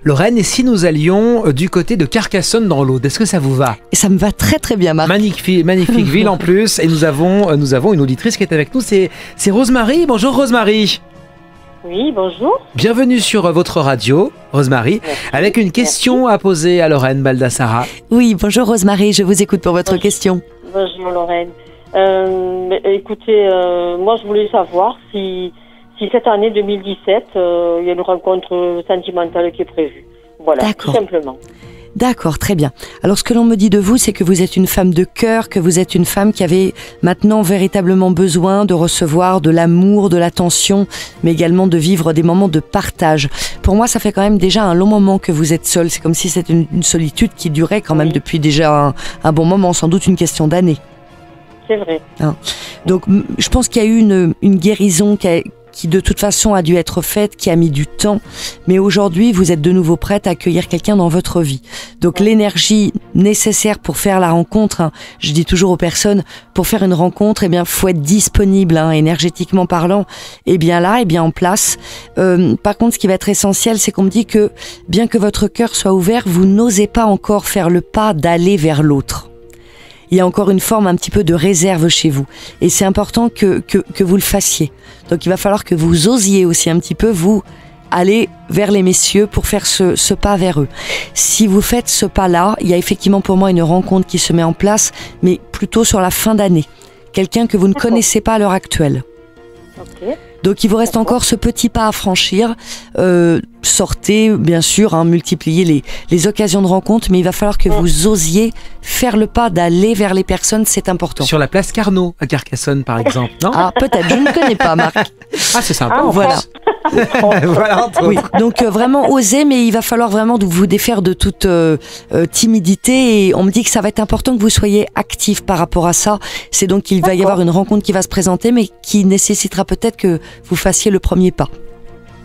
Lorraine, et si nous allions du côté de Carcassonne dans l'Aude, est-ce que ça vous va? Et ça me va très très bien, Marc. Magnifique ville en plus, et nous avons une auditrice qui est avec nous, c'est Rosemary. Bonjour Rosemary. Oui, bonjour. Bienvenue sur votre radio, Rosemary, avec une question à poser à Lorraine Baldassara. Oui, bonjour Rosemary, je vous écoute pour votre question. Bonjour Lorraine. Écoutez, moi je voulais savoir si cette année 2017, il y a une rencontre sentimentale qui est prévue. Voilà, tout simplement. D'accord, très bien. Alors ce que l'on me dit de vous, c'est que vous êtes une femme de cœur, que vous êtes une femme qui avait maintenant véritablement besoin de recevoir de l'amour, de l'attention, mais également de vivre des moments de partage. Pour moi, ça fait quand même déjà un long moment que vous êtes seule. C'est comme si c'était une solitude qui durait quand même depuis déjà un bon moment, sans doute une question d'années. C'est vrai. Donc je pense qu'il y a eu une guérison qui de toute façon a dû être faite, qui a mis du temps, mais aujourd'hui vous êtes de nouveau prête à accueillir quelqu'un dans votre vie. Donc l'énergie nécessaire pour faire la rencontre, je dis toujours aux personnes, pour faire une rencontre, faut être disponible, énergétiquement parlant, en place. Par contre, ce qui va être essentiel, c'est qu'on me dit que bien que votre cœur soit ouvert, vous n'osez pas encore faire le pas d'aller vers l'autre. Il y a encore une forme un petit peu de réserve chez vous. Et c'est important que vous le fassiez. Donc il va falloir que vous osiez aussi un petit peu vous aller vers les messieurs pour faire ce pas vers eux. Si vous faites ce pas-là, il y a effectivement pour moi une rencontre qui se met en place, mais plutôt sur la fin d'année. Quelqu'un que vous ne connaissez pas à l'heure actuelle. Okay. Donc il vous reste encore ce petit pas à franchir. Sortez, bien sûr, multipliez les occasions de rencontre, mais il va falloir que vous osiez faire le pas d'aller vers les personnes, c'est important. Sur la place Carnot, à Carcassonne par exemple, non? Ah, peut-être, je ne connais pas, Marc. Ah, c'est sympa. Voilà. Voilà, oui, donc vraiment oser, mais il va falloir vraiment vous défaire de toute timidité, et on me dit que ça va être important que vous soyez actif par rapport à ça. C'est donc qu'il va y avoir une rencontre qui va se présenter, mais qui nécessitera peut-être que vous fassiez le premier pas.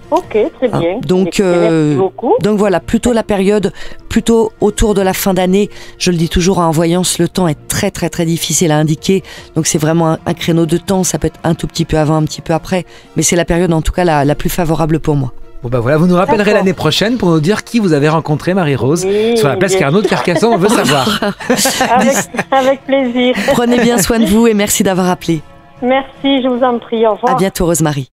Ok, très bien. Donc, merci beaucoup. Donc voilà, plutôt la période, plutôt autour de la fin d'année. Je le dis toujours, en voyance, le temps est très très très difficile à indiquer. Donc c'est vraiment un créneau de temps, ça peut être un tout petit peu avant, un petit peu après. Mais c'est la période en tout cas la plus favorable pour moi. Bon voilà, vous nous rappellerez l'année prochaine pour nous dire qui vous avez rencontré, Marie-Rose, sur la place Carnot de Carcassonne, on veut savoir. Avec plaisir. Prenez bien soin de vous et merci d'avoir appelé. Merci, je vous en prie, au revoir. À bientôt Rosemary.